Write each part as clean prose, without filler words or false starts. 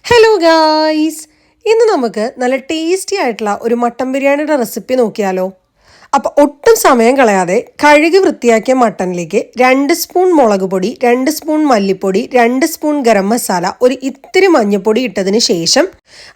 Hello guys, ഇന്ന് നമുക്ക് നല്ല ടേസ്റ്റി ആയിട്ടുള്ള ഒരു മട്ടൻ ബിരിയാണിയുടെ റെസിപ്പി നോക്കിയാലോ. അപ്പോൾ ഒട്ടും സമയം കളയാതെ കഴുകി വൃത്തിയാക്കിയ മട്ടനിലേക്ക് 2 സ്പൂൺ മുളക് പൊടി, 2 സ്പൂൺ മല്ലിപ്പൊടി, 2 സ്പൂൺ ഗരം മസാല, ഒരു ഇത്തിരി മഞ്ഞൾപ്പൊടി ഇട്ടതിന് ശേഷം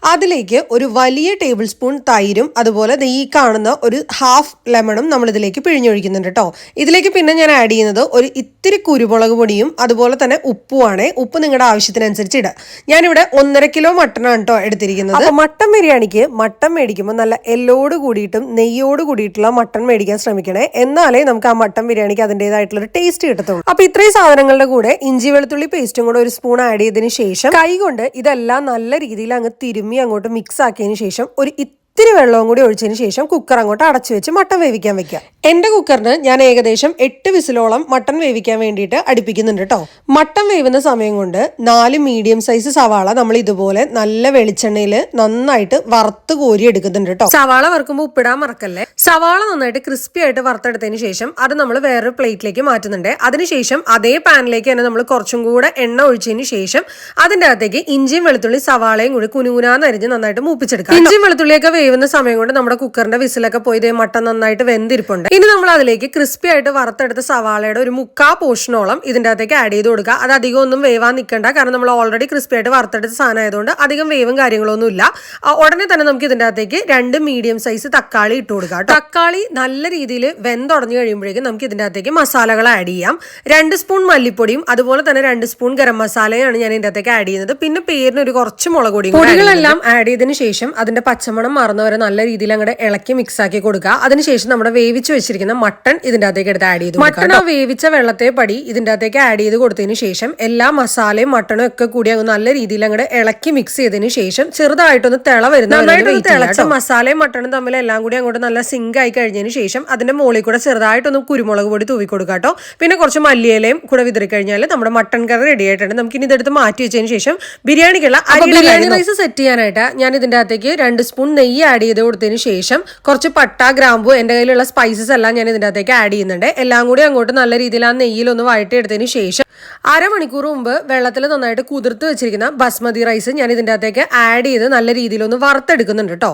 അതിലേക്ക് ഒരു വലിയ ടേബിൾ സ്പൂൺ തൈരും അതുപോലെ ഈ കാണുന്ന ഒരു ഹാഫ് ലെമണും നമ്മൾ ഇതിലേക്ക് പിഴിഞ്ഞൊഴിക്കുന്നുണ്ട് കേട്ടോ. ഇതിലേക്ക് പിന്നെ ഞാൻ ആഡ് ചെയ്യുന്നത് ഒരു ഇത്തിരി കുരുമുളക് പൊടിയും അതുപോലെ തന്നെ ഉപ്പുമാണ്. ഉപ്പ് നിങ്ങളുടെ ആവശ്യത്തിനനുസരിച്ച് ഇടുക. ഞാനിവിടെ 1.5 കിലോ മട്ടനാണ് കേട്ടോ എടുത്തിരിക്കുന്നത്. അപ്പോൾ മട്ടൻ ബിരിയാണിക്ക് മട്ടൻ മേടിക്കുമ്പോൾ നല്ല എല്ലോട് കൂടിയിട്ടും നെയ്യോട് കൂടിയിട്ടുള്ള മട്ടൺ മേടിക്കാൻ ശ്രമിക്കണേ. എന്നാലേ നമുക്ക് ആ മട്ടൻ ബിരിയാണിക്ക് അതിൻ്റെതായിട്ടുള്ള ഒരു ടേസ്റ്റ് കിട്ടത്തുള്ളൂ. അപ്പൊ ഇത്രയും സാധനങ്ങളുടെ കൂടെ ഇഞ്ചി വെളുത്തുള്ളി പേസ്റ്റും കൂടെ ഒരു സ്പൂൺ ആഡ് ചെയ്തതിന് ശേഷം കൈ കൊണ്ട് ഇതെല്ലാം നല്ല രീതിയിൽ അങ്ങ് തിരുമ്മി അങ്ങോട്ട് മിക്സ് ആക്കിയതിന് ശേഷം ഒരു ഇത്തിരി വെള്ളവും കൂടി ഒഴിച്ചതിന് ശേഷം കുക്കർ അങ്ങോട്ട് അടച്ചു വെച്ച് മട്ടൻ വേവിക്കാൻ വെക്കാം. എന്റെ കുക്കറിന് ഞാൻ ഏകദേശം 8 വിസിലോളം മട്ടൻ വേവിക്കാൻ വേണ്ടിയിട്ട് അടുപ്പിക്കുന്നുണ്ട് കേട്ടോ. മട്ടൻ വേവുന്ന സമയം കൊണ്ട് 4 മീഡിയം സൈസ് സവാള നമ്മൾ ഇതുപോലെ നല്ല വെളിച്ചെണ്ണയിൽ നന്നായിട്ട് വറുത്ത് കോരി എടുക്കുന്നുണ്ട് കേട്ടോ. സവാള വറുക്കുമ്പോൾ ഉപ്പിടാൻ മറക്കല്ലേ. സവാള നന്നായിട്ട് ക്രിസ്പി ആയിട്ട് വറുത്തെടുത്തതിന് ശേഷം അത് നമ്മൾ വേറൊരു പ്ലേറ്റിലേക്ക് മാറ്റുന്നുണ്ട്. അതിനുശേഷം അതേ പാനിലേക്ക് തന്നെ നമ്മൾ കുറച്ചും കൂടെ എണ്ണ ഒഴിച്ചതിന് ശേഷം അതിൻ്റെ അകത്തേക്ക് ഇഞ്ചിയും വെളുത്തുള്ളി സവാളയും കൂടി കുനുകുനാന്ന് അരിഞ്ഞ് നന്നായിട്ട് മൂപ്പിച്ചെടുക്കാം. ഇഞ്ചിയും വെളുത്തുള്ളിയൊക്കെ വേവുന്ന സമയം കൊണ്ട് നമ്മുടെ കുക്കറിന്റെ വിസിലൊക്കെ പോയി മട്ടൻ നന്നായിട്ട് വെന്തിരിപ്പുണ്ട്. ഇനി നമ്മൾ അതിലേക്ക് ക്രിസ്പി ആയിട്ട് വറുത്തെടുത്ത സവാളയുടെ ഒരു 1/4 പോർഷനോളം ഇതിന്റെ അകത്തേക്ക് ആഡ് ചെയ്ത് കൊടുക്കുക. അത് അധികം ഒന്നും വേവാൻ നിൽക്കണ്ട, കാരണം നമ്മൾ ഓൾറെഡി ക്രിസ്പി ആയിട്ട് വറുത്തെടുത്ത സാധനം ആയതുകൊണ്ട് അധികം വേവും കാര്യങ്ങളൊന്നും ഇല്ല. ഉടനെ തന്നെ നമുക്ക് ഇതിന്റെ അകത്തേക്ക് 2 മീഡിയം സൈസ് തക്കാളി ഇട്ട് കൊടുക്കുക. തക്കാളി നല്ല രീതിയിൽ വെന്തുടഞ്ഞു കഴിയുമ്പോഴേക്കും നമുക്ക് ഇതിന്റെ അകത്തേക്ക് മസാലകൾ ആഡ് ചെയ്യാം. 2 സ്പൂൺ മല്ലിപ്പൊടിയും അതുപോലെ തന്നെ 2 സ്പൂൺ ഗരം മസാലയാണ് ഞാൻ ഇതിന്റെ അകത്തേക്ക് ആഡ് ചെയ്യുന്നത്. പിന്നെ പേരിന് ഒരു കുറച്ച് മുളക് പൊടിയും. പൊടികളെല്ലാം ആഡ് ചെയ്തതിന് ശേഷം അതിന്റെ പച്ചമണം മാറുന്നവരെ നല്ല രീതിയിൽ അങ്ങോട്ട് ഇളക്കി മിക്സ് ആക്കി കൊടുക്കുക. അതിനുശേഷം നമ്മുടെ വേവിച്ച് വെച്ചിരിക്കുന്ന മട്ടൺ ഇതിന്റെ അകത്തേക്ക് എടുത്ത് ആഡ് ചെയ്തു. മട്ടൺ ആ വേവിച്ച വെള്ളത്തെ പടി ഇതിന്റെ അകത്തേക്ക് ആഡ് ചെയ്ത് കൊടുത്തതിന് ശേഷം എല്ലാ മസാലയും മട്ടണും ഒക്കെ കൂടി അങ്ങ് നല്ല രീതിയിൽ അങ്ങോട്ട് ഇളക്കി മിക്സ് ചെയ്തതിന് ശേഷം ചെറുതായിട്ടൊന്ന് തിള വരുന്ന മസാലയും മട്ടണും തമ്മിൽ എല്ലാം കൂടി അങ്ങോട്ട് നല്ല സിങ്ക് ആയി കഴിഞ്ഞതിന് ശേഷം അതിന്റെ മുകളിൽ കൂടെ ചെറുതായിട്ടൊന്ന് കുരുമുളക് പൊടി തൂവി കൊടുക്കുക കേട്ടോ. പിന്നെ കുറച്ച് മല്ലിയിലയും കൂടെ വിതറി കഴിഞ്ഞാൽ നമ്മുടെ മട്ടൺ കറി റെഡി ആയിട്ടുണ്ട്. നമുക്ക് ഇനി ഇതെടുത്ത് മാറ്റി വെച്ചതിന് ശേഷം ബിരിയാണിക്കുള്ള ബിരിയാണി റൈസ് സെറ്റ് ചെയ്യാനായിട്ട് ഞാൻ ഇതിന്റെ അകത്തേക്ക് 2 സ്പൂൺ നെയ്യ് ആഡ് ചെയ്ത് കൊടുത്തതിന് ശേഷം കുറച്ച് പട്ട ഗ്രാമ്പു എന്റെ കയ്യിലുള്ള സ്പൈസസ് എല്ലാം ഞാൻ ഇതിന്റെ അകത്തേക്ക് ആഡ് ചെയ്യുന്നുണ്ട്. എല്ലാം കൂടി അങ്ങോട്ട് നല്ല രീതിയിൽ ആ നെയ്യിലൊന്ന് വഴറ്റിയെടുത്തതിന് ശേഷം അരമണിക്കൂർ മുമ്പ് വെള്ളത്തിൽ നന്നായിട്ട് കുതിർത്ത് വെച്ചിരിക്കുന്ന ബസ്മതി റൈസ് ഞാൻ ഇതിന്റെ അകത്തേക്ക് ആഡ് ചെയ്ത് നല്ല രീതിയിലൊന്ന് വറുത്തെടുക്കുന്നുണ്ട് കേട്ടോ.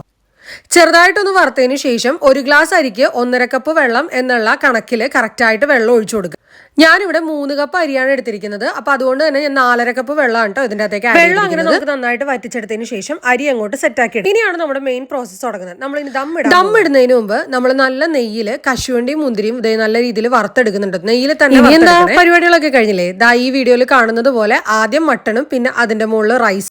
ചെറുതായിട്ടൊന്ന് വറുത്തതിന് ശേഷം 1 ഗ്ലാസ് അരിക്ക് 1.5 കപ്പ് വെള്ളം എന്നുള്ള കണക്കിൽ കറക്റ്റായിട്ട് വെള്ളം ഒഴിച്ചു കൊടുക്കുക. ഞാനിവിടെ 3 കപ്പ് അരിയാണ് എടുത്തിരിക്കുന്നത്. അപ്പൊ അതുകൊണ്ട് തന്നെ ഞാൻ 4.5 കപ്പ് വെള്ളമാണ് കേട്ടോ ഇതിന്റെ അകത്തേക്ക്. വെള്ളം അങ്ങനെ നമുക്ക് നന്നായിട്ട് വറ്റിച്ചെടുത്തതിന് ശേഷം അരി അങ്ങോട്ട് സെറ്റ് ആക്കി. ഇനിയാണ് നമ്മുടെ മെയിൻ പ്രോസസ്സ് തുടങ്ങുന്നത്. നമ്മൾ ഇനി ദം ഇടുന്നതിന് മുമ്പ് നമ്മൾ നല്ല നെയ്യിൽ കശുവണ്ടിയും മുന്തിരിയും ഇതേ നല്ല രീതിയിൽ വറുത്തെടുക്കുന്നുണ്ട്. നെയ്യിൽ തന്നെ പരിപാടികളൊക്കെ കഴിഞ്ഞില്ലേ. ഈ വീഡിയോയിൽ കാണുന്നത് പോലെ ആദ്യം മട്ടണും പിന്നെ അതിന്റെ മുകളിൽ റൈസ്